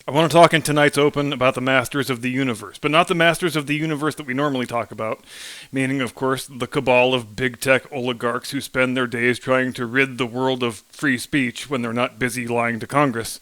I want to talk in tonight's open about the Masters of the Universe, but not the Masters of the Universe that we normally talk about, meaning, of course, the cabal of big tech oligarchs who spend their days trying to rid the world of free speech when they're not busy lying to Congress.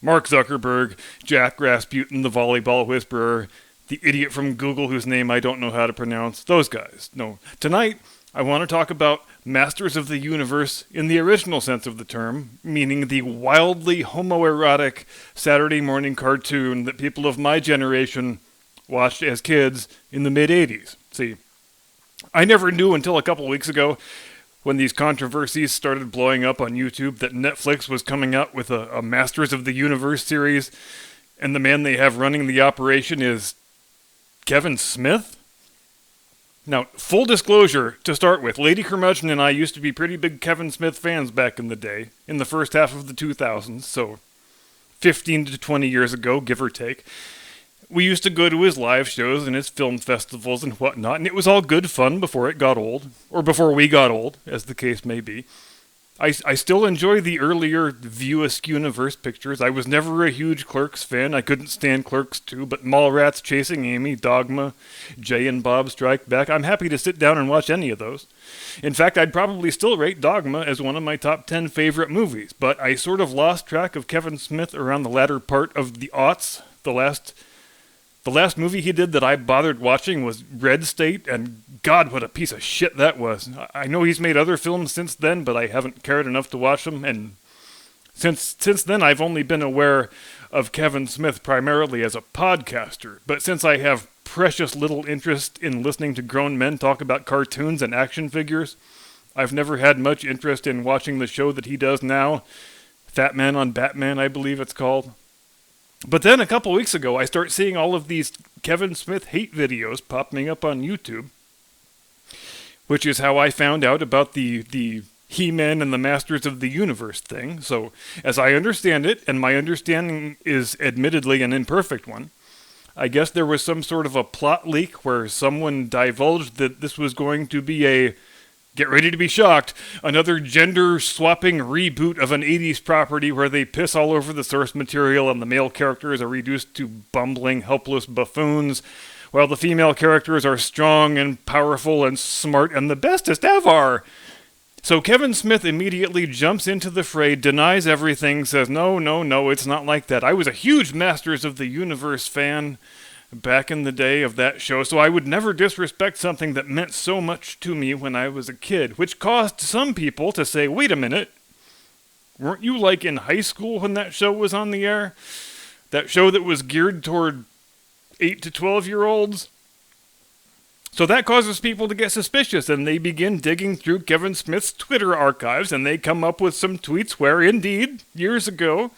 Mark Zuckerberg, Jack Rasputin, the volleyball whisperer, the idiot from Google whose name I don't know how to pronounce, those guys. No, tonight I want to talk about Masters of the Universe in the original sense of the term, meaning the wildly homoerotic Saturday morning cartoon that people of my generation watched as kids in the mid-'80s. See, I never knew until a couple weeks ago, when these controversies started blowing up on YouTube, that Netflix was coming out with a Masters of the Universe series, and the man they have running the operation is Kevin Smith? Now, full disclosure, to start with, Lady Curmudgeon and I used to be pretty big Kevin Smith fans back in the day, in the first half of the 2000s, so 15 to 20 years ago, give or take. We used to go to his live shows and his film festivals and whatnot, and it was all good fun before it got old, or before we got old, as the case may be. I still enjoy the earlier View Askew-universe pictures. I was never a huge Clerks fan. I couldn't stand Clerks 2, but Mallrats, Chasing Amy, Dogma, Jay and Bob Strike Back, I'm happy to sit down and watch any of those. In fact, I'd probably still rate Dogma as one of my top 10 favorite movies, but I sort of lost track of Kevin Smith around the latter part of the aughts. The last movie he did that I bothered watching was Red State, and God, what a piece of shit that was. I know he's made other films since then, but I haven't cared enough to watch them, and since then I've only been aware of Kevin Smith primarily as a podcaster. But since I have precious little interest in listening to grown men talk about cartoons and action figures, I've never had much interest in watching the show that he does now, Fat Man on Batman, I believe it's called. But then a couple weeks ago, I start seeing all of these Kevin Smith hate videos popping up on YouTube, which is how I found out about the He-Man and the Masters of the Universe thing. So, as I understand it, and my understanding is admittedly an imperfect one, I guess there was some sort of a plot leak where someone divulged that this was going to be a, get ready to be shocked, another gender-swapping reboot of an 80s property where they piss all over the source material and the male characters are reduced to bumbling, helpless buffoons, while the female characters are strong and powerful and smart and the bestest ever. So Kevin Smith immediately jumps into the fray, denies everything, says, no, it's not like that. I was a huge Masters of the Universe fan back in the day of that show, so I would never disrespect something that meant so much to me when I was a kid, which caused some people to say, wait a minute, weren't you like in high school when that show was on the air? That show that was geared toward 8 to 12-year-olds? So that causes people to get suspicious, and they begin digging through Kevin Smith's Twitter archives, and they come up with some tweets where, indeed, years ago,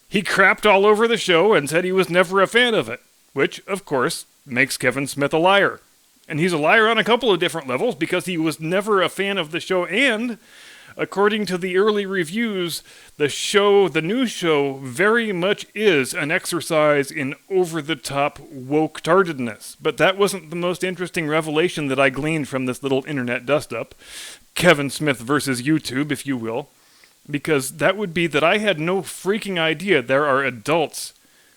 he crapped all over the show and said he was never a fan of it. Which, of course, makes Kevin Smith a liar. And he's a liar on a couple of different levels because he was never a fan of the show, and according to the early reviews, the new show very much is an exercise in over-the-top woke-tardedness. But that wasn't the most interesting revelation that I gleaned from this little internet dust-up. Kevin Smith versus YouTube, if you will. Because that would be that I had no freaking idea there are adults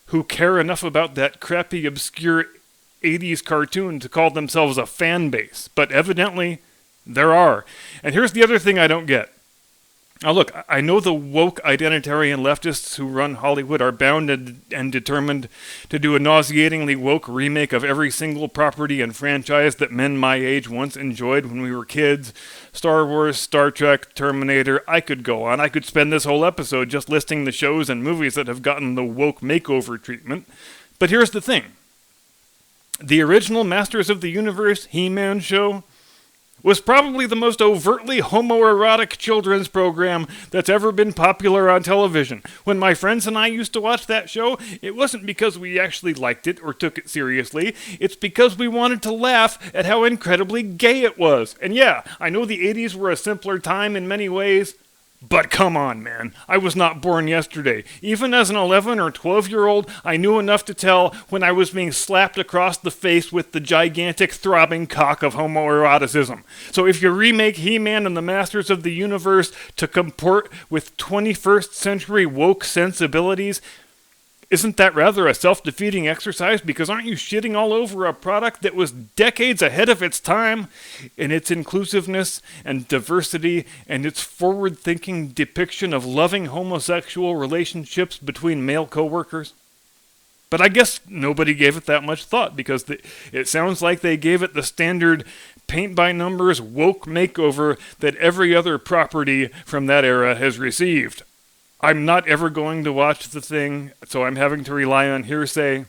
who care enough about that crappy, obscure 80s cartoon to call themselves a fan base. But evidently, there are. And here's the other thing I don't get. Now look, I know the woke identitarian leftists who run Hollywood are bound and determined to do a nauseatingly woke remake of every single property and franchise that men my age once enjoyed when we were kids. Star Wars, Star Trek, Terminator, I could go on. I could spend this whole episode just listing the shows and movies that have gotten the woke makeover treatment. But here's the thing. The original Masters of the Universe He-Man show was probably the most overtly homoerotic children's program that's ever been popular on television. When my friends and I used to watch that show, it wasn't because we actually liked it or took it seriously. It's because we wanted to laugh at how incredibly gay it was. And yeah, I know the 80s were a simpler time in many ways, but come on, man. I was not born yesterday. Even as an 11 or 12-year-old, I knew enough to tell when I was being slapped across the face with the gigantic throbbing cock of homoeroticism. So if you remake He-Man and the Masters of the Universe to comport with 21st century woke sensibilities, Isn't that rather a self-defeating exercise? Because aren't you shitting all over a product that was decades ahead of its time in its inclusiveness and diversity and its forward-thinking depiction of loving homosexual relationships between male coworkers? But I guess nobody gave it that much thought because it sounds like they gave it the standard paint-by-numbers woke makeover that every other property from that era has received. I'm not ever going to watch the thing, so I'm having to rely on hearsay.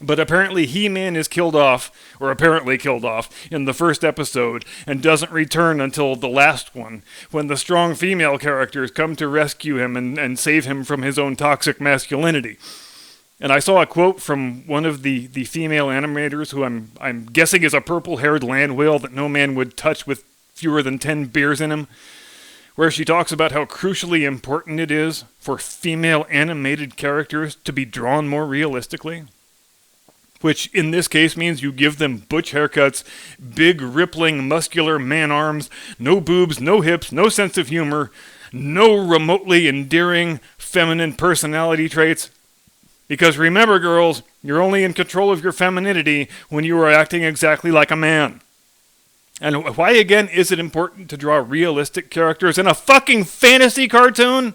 But apparently He-Man is killed off, in the first episode, and doesn't return until the last one, when the strong female characters come to rescue him and save him from his own toxic masculinity. And I saw a quote from one of the female animators, who I'm guessing is a purple-haired land whale that no man would touch with fewer than 10 beers in him, where she talks about how crucially important it is for female animated characters to be drawn more realistically. Which in this case means you give them butch haircuts, big rippling muscular man arms, no boobs, no hips, no sense of humor, no remotely endearing feminine personality traits. Because remember, girls, you're only in control of your femininity when you are acting exactly like a man. And why, again, is it important to draw realistic characters in a fucking fantasy cartoon?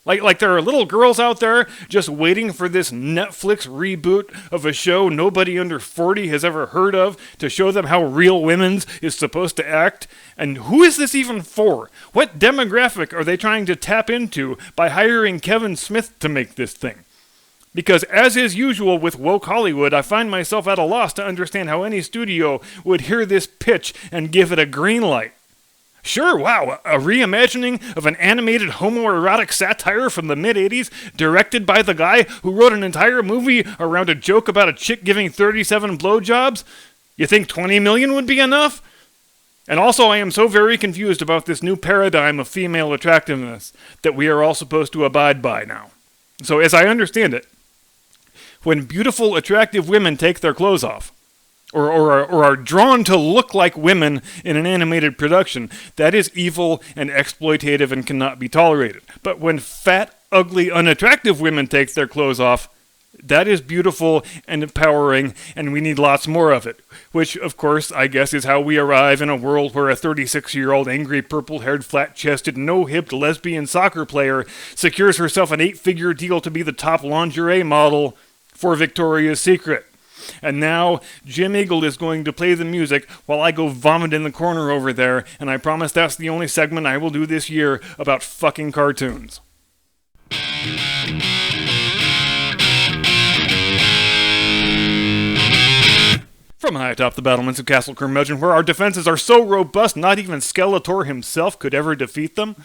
Like there are little girls out there just waiting for this Netflix reboot of a show nobody under 40 has ever heard of to show them how real women's is supposed to act? And who is this even for? What demographic are they trying to tap into by hiring Kevin Smith to make this thing? Because as is usual with woke Hollywood, I find myself at a loss to understand how any studio would hear this pitch and give it a green light. Sure, wow, a reimagining of an animated homoerotic satire from the mid-'80s, directed by the guy who wrote an entire movie around a joke about a chick giving 37 blowjobs? You think 20 million would be enough? And also, I am so very confused about this new paradigm of female attractiveness that we are all supposed to abide by now. So as I understand it, when beautiful, attractive women take their clothes off, or are drawn to look like women in an animated production, that is evil and exploitative and cannot be tolerated. But when fat, ugly, unattractive women take their clothes off, that is beautiful and empowering, and we need lots more of it. Which, of course, I guess is how we arrive in a world where a 36-year-old angry, purple-haired, flat-chested, no-hipped lesbian soccer player secures herself an 8-figure deal to be the top lingerie model for Victoria's Secret. And now, Jim Eagle is going to play the music while I go vomit in the corner over there, and I promise that's the only segment I will do this year about fucking cartoons. From high atop the battlements of Castle Curmudgeon, where our defenses are so robust not even Skeletor himself could ever defeat them.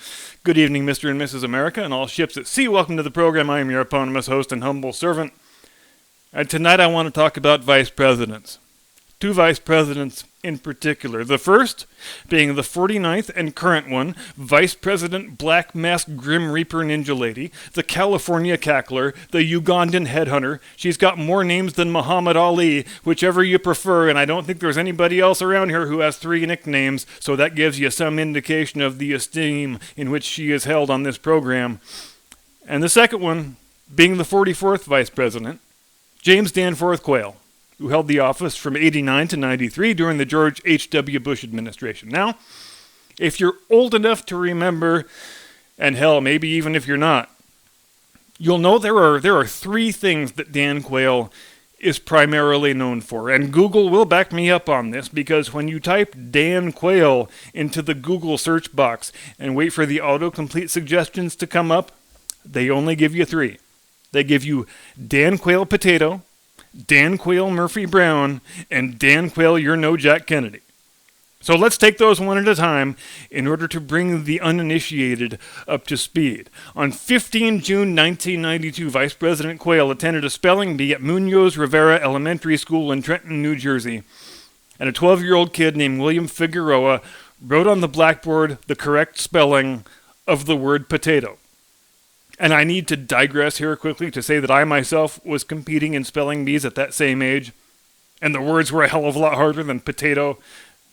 Good evening, Mr. and Mrs. America, and all ships at sea. Welcome to the program. I am your eponymous host and humble servant. And tonight I want to talk about vice presidents. Two vice presidents in particular. The first being the 49th and current one, Vice President Black Mask Grim Reaper Ninja Lady, the California Cackler, the Ugandan Headhunter. She's got more names than Muhammad Ali, whichever you prefer, and I don't think there's anybody else around here who has 3 nicknames, so that gives you some indication of the esteem in which she is held on this program. And the second one being the 44th Vice President, James Danforth Quayle, who held the office from 89 to 93 during the George H.W. Bush administration. Now, if you're old enough to remember, and hell, maybe even if you're not, you'll know there are 3 things that Dan Quayle is primarily known for. And Google will back me up on this, because when you type Dan Quayle into the Google search box and wait for the autocomplete suggestions to come up, they only give you 3. They give you Dan Quayle Potato, Dan Quayle Murphy Brown, and Dan Quayle You're No Jack Kennedy. So let's take those one at a time in order to bring the uninitiated up to speed. On 15 June 1992, Vice President Quayle attended a spelling bee at Munoz Rivera Elementary School in Trenton, New Jersey, and a 12-year-old kid named William Figueroa wrote on the blackboard the correct spelling of the word potato. And I need to digress here quickly to say that I myself was competing in spelling bees at that same age, and the words were a hell of a lot harder than potato,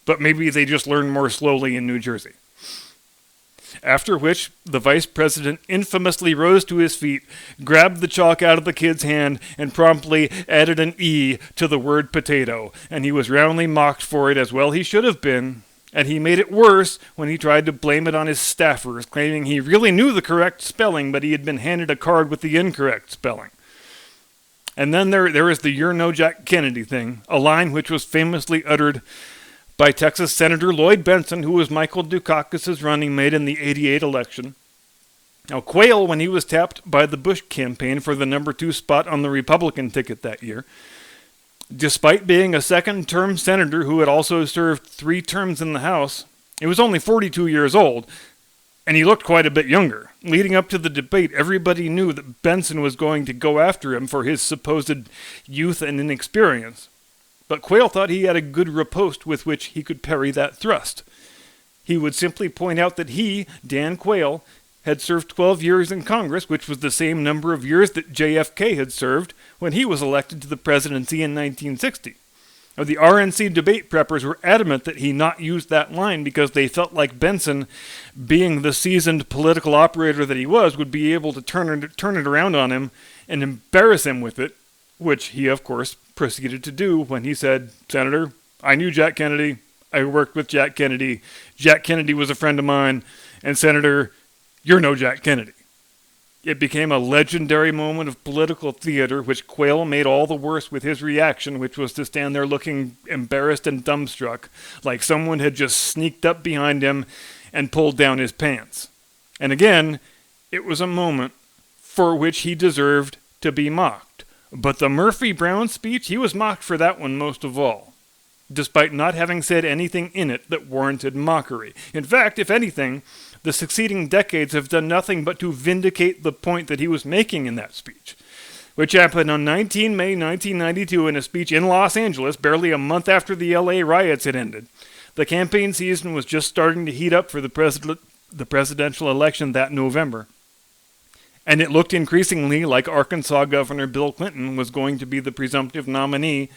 but maybe they just learned more slowly in New Jersey. after which the vice president infamously rose to his feet, grabbed the chalk out of the kid's hand, and promptly added an E to the word potato, and he was roundly mocked for it, as well he should have been. And he made it worse when he tried to blame it on his staffers, claiming he really knew the correct spelling, but he had been handed a card with the incorrect spelling. And then there is the "You're no Jack Kennedy" thing, a line which was famously uttered by Texas Senator Lloyd Bentsen, who was Michael Dukakis' running mate in the '88 election. Now, Quayle, when he was tapped by the Bush campaign for the number 2 spot on the Republican ticket that year, despite being a second-term senator who had also served 3 terms in the House, he was only 42 years old, and he looked quite a bit younger. Leading up to the debate, everybody knew that Bentsen was going to go after him for his supposed youth and inexperience. But Quayle thought he had a good riposte with which he could parry that thrust. He would simply point out that he, Dan Quayle, had served 12 years in Congress, which was the same number of years that JFK had served when he was elected to the presidency in 1960. Now, the RNC debate preppers were adamant that he not use that line because they felt like Bentsen, being the seasoned political operator that he was, would be able to turn it around on him and embarrass him with it, which he, of course, proceeded to do when he said, "Senator, I knew Jack Kennedy. I worked with Jack Kennedy. Jack Kennedy was a friend of mine. And Senator, you're no Jack Kennedy." It became a legendary moment of political theater, which Quayle made all the worse with his reaction, which was to stand there looking embarrassed and dumbstruck, like someone had just sneaked up behind him and pulled down his pants. And again, it was a moment for which he deserved to be mocked. But the Murphy Brown speech, he was mocked for that one most of all, despite not having said anything in it that warranted mockery. In fact, if anything, the succeeding decades have done nothing but to vindicate the point that he was making in that speech, which happened on 19 May 1992 in a speech in Los Angeles, barely a month after the LA riots had ended. The campaign season was just starting to heat up for the presidential election that November, and it looked increasingly like Arkansas Governor Bill Clinton was going to be the presumptive nominee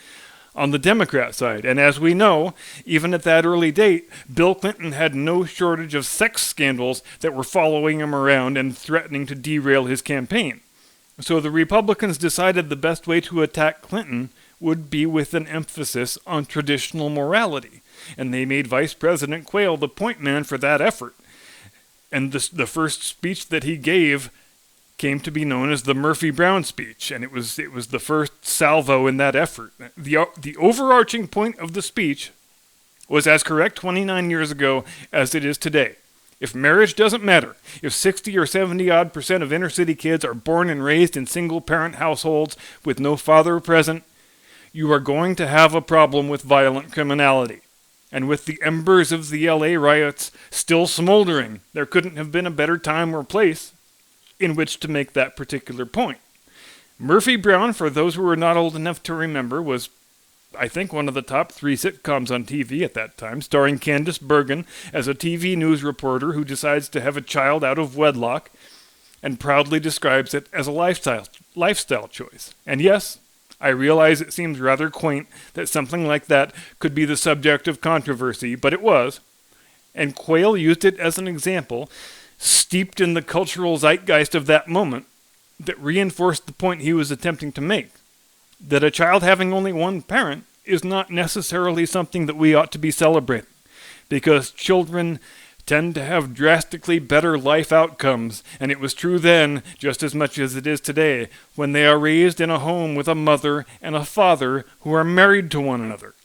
on the Democrat side. And as we know, even at that early date, Bill Clinton had no shortage of sex scandals that were following him around and threatening to derail his campaign. So the Republicans decided the best way to attack Clinton would be with an emphasis on traditional morality, and they made Vice President Quayle the point man for that effort. And the first speech that he gave came to be known as the Murphy Brown speech, and it was the first salvo in that effort. The overarching point of the speech was as correct 29 years ago as it is today. If marriage doesn't matter, if 60 or 70% of inner city kids are born and raised in single-parent households with no father present, you are going to have a problem with violent criminality. And with the embers of the LA riots still smoldering, there couldn't have been a better time or place in which to make that particular point. Murphy Brown, for those who are not old enough to remember, was, I think, one of the top 3 sitcoms on TV at that time, starring Candice Bergen as a TV news reporter who decides to have a child out of wedlock and proudly describes it as a lifestyle choice. And yes, I realize it seems rather quaint that something like that could be the subject of controversy, but it was. And Quayle used it as an example, steeped in the cultural zeitgeist of that moment, that reinforced the point he was attempting to make, that a child having only one parent is not necessarily something that we ought to be celebrating, because children tend to have drastically better life outcomes, and it was true then just as much as it is today, when they are raised in a home with a mother and a father who are married to one another.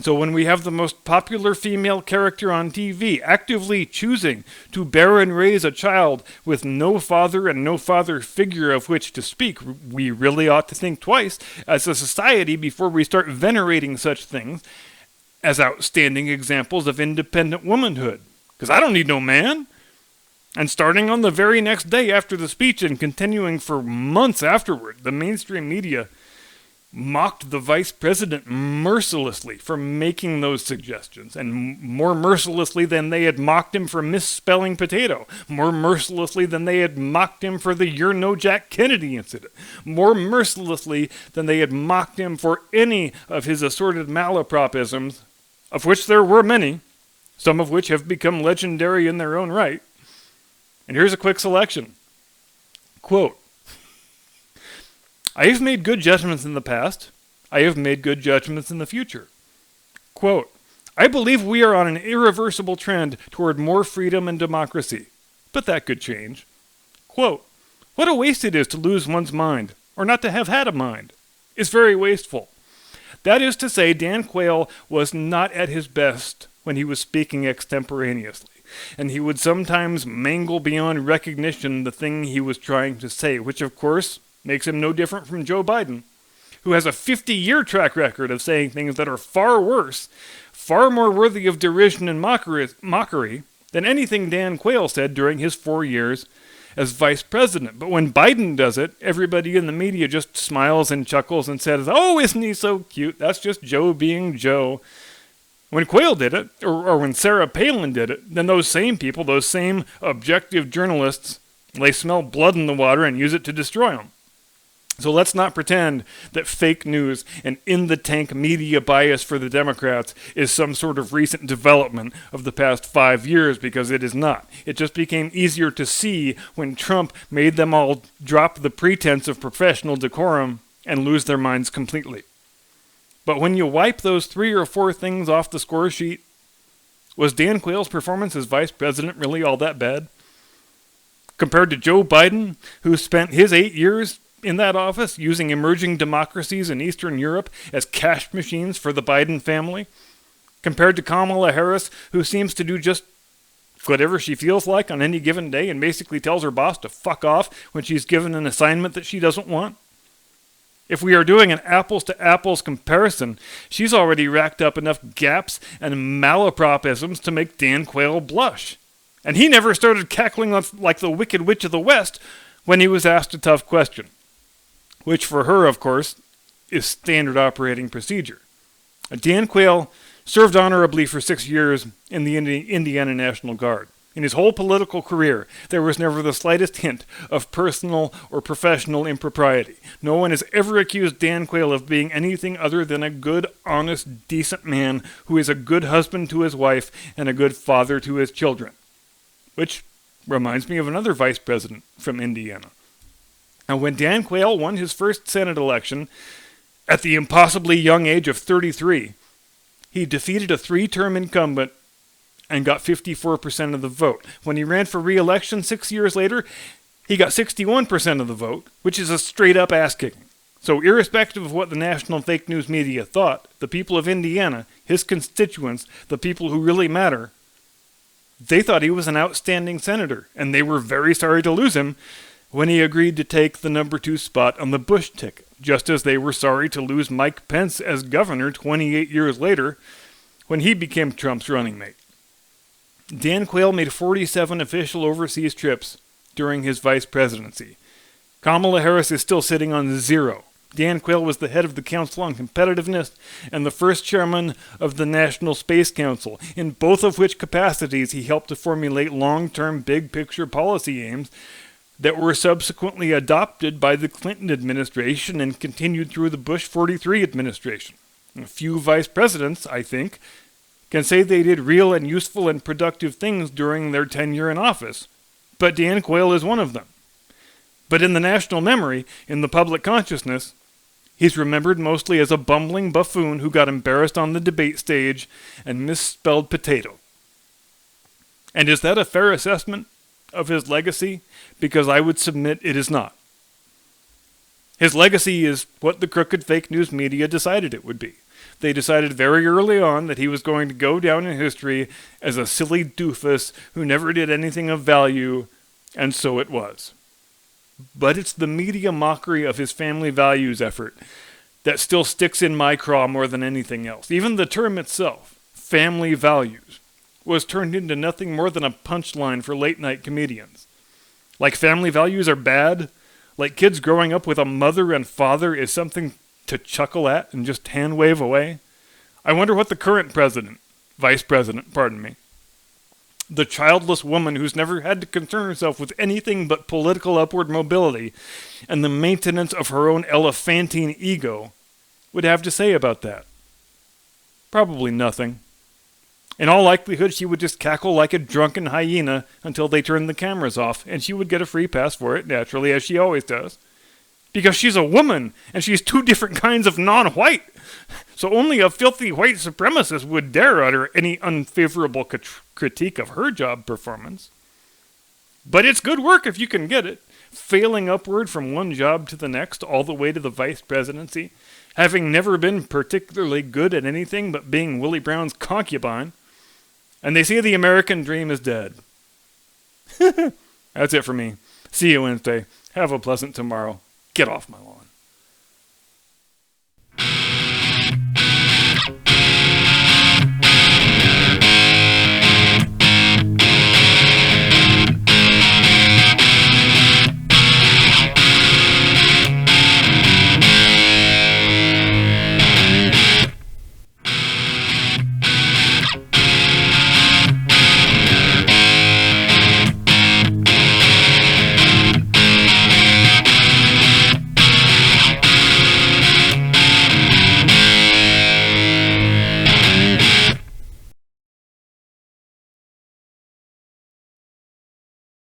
So when we have the most popular female character on TV actively choosing to bear and raise a child with no father and no father figure of which to speak, we really ought to think twice as a society before we start venerating such things as outstanding examples of independent womanhood. Because I don't need no man. And starting on the very next day after the speech and continuing for months afterward, the mainstream media mocked the vice president mercilessly for making those suggestions, and more mercilessly than they had mocked him for misspelling potato, more mercilessly than they had mocked him for the "You're no Jack Kennedy" incident, more mercilessly than they had mocked him for any of his assorted malapropisms, of which there were many, some of which have become legendary in their own right. And here's a quick selection. Quote, I have made good judgments in the past. I have made good judgments in the future. Quote, I believe we are on an irreversible trend toward more freedom and democracy, but that could change. Quote, what a waste it is to lose one's mind, or not to have had a mind. It's very wasteful. That is to say, Dan Quayle was not at his best when he was speaking extemporaneously, and he would sometimes mangle beyond recognition the thing he was trying to say, which of course makes him no different from Joe Biden, who has a 50-year track record of saying things that are far worse, far more worthy of derision and mockery than anything Dan Quayle said during his 4 years as vice president. But when Biden does it, everybody in the media just smiles and chuckles and says, oh, isn't he so cute? That's just Joe being Joe. When Quayle did it, or when Sarah Palin did it, then those same people, those same objective journalists, they smell blood in the water and use it to destroy them. So let's not pretend that fake news and in-the-tank media bias for the Democrats is some sort of recent development of the past 5 years, because it is not. It just became easier to see when Trump made them all drop the pretense of professional decorum and lose their minds completely. But when you wipe those 3 or 4 things off the score sheet, was Dan Quayle's performance as vice president really all that bad? Compared to Joe Biden, who spent his 8 years in that office using emerging democracies in Eastern Europe as cash machines for the Biden family, compared to Kamala Harris, who seems to do just whatever she feels like on any given day and basically tells her boss to fuck off when she's given an assignment that she doesn't want. If we are doing an apples-to-apples comparison, she's already racked up enough gaps and malapropisms to make Dan Quayle blush. And he never started cackling like the Wicked Witch of the West when he was asked a tough question, which for her, of course, is standard operating procedure. Dan Quayle served honorably for 6 years in the Indiana National Guard. In his whole political career, there was never the slightest hint of personal or professional impropriety. No one has ever accused Dan Quayle of being anything other than a good, honest, decent man who is a good husband to his wife and a good father to his children. Which reminds me of another vice president from Indiana. And when Dan Quayle won his first Senate election at the impossibly young age of 33, he defeated a 3-term incumbent and got 54% of the vote. When he ran for re-election 6 years later, he got 61% of the vote, which is a straight-up ass-kicking. So irrespective of what the national fake news media thought, the people of Indiana, his constituents, the people who really matter, they thought he was an outstanding senator, and they were very sorry to lose him when he agreed to take the number 2 spot on the Bush ticket, just as they were sorry to lose Mike Pence as governor 28 years later when he became Trump's running mate. Dan Quayle made 47 official overseas trips during his vice presidency. Kamala Harris is still sitting on 0. Dan Quayle was the head of the Council on Competitiveness and the first chairman of the National Space Council, in both of which capacities he helped to formulate long-term big-picture policy aims that were subsequently adopted by the Clinton administration and continued through the Bush 43 administration. A few vice presidents, I think, can say they did real and useful and productive things during their tenure in office, but Dan Quayle is one of them. But in the national memory, in the public consciousness, he's remembered mostly as a bumbling buffoon who got embarrassed on the debate stage and misspelled potato. And is that a fair assessment of his legacy? Because I would submit it is not. His legacy is what the crooked fake news media decided it would be. They decided very early on that he was going to go down in history as a silly doofus who never did anything of value, and so it was. But it's the media mockery of his family values effort that still sticks in my craw more than anything else. Even the term itself, family values, was turned into nothing more than a punchline for late-night comedians. Like family values are bad, like kids growing up with a mother and father is something to chuckle at and just hand-wave away. I wonder what the current vice president, the childless woman who's never had to concern herself with anything but political upward mobility and the maintenance of her own elephantine ego, would have to say about that. Probably nothing. In all likelihood, she would just cackle like a drunken hyena until they turned the cameras off, and she would get a free pass for it, naturally, as she always does. Because she's a woman, and she's two different kinds of non-white. So only a filthy white supremacist would dare utter any unfavorable critique of her job performance. But it's good work if you can get it. Failing upward from one job to the next, all the way to the vice presidency, having never been particularly good at anything but being Willie Brown's concubine. And they say the American dream is dead. That's it for me. See you Wednesday. Have a pleasant tomorrow. Get off my lawn.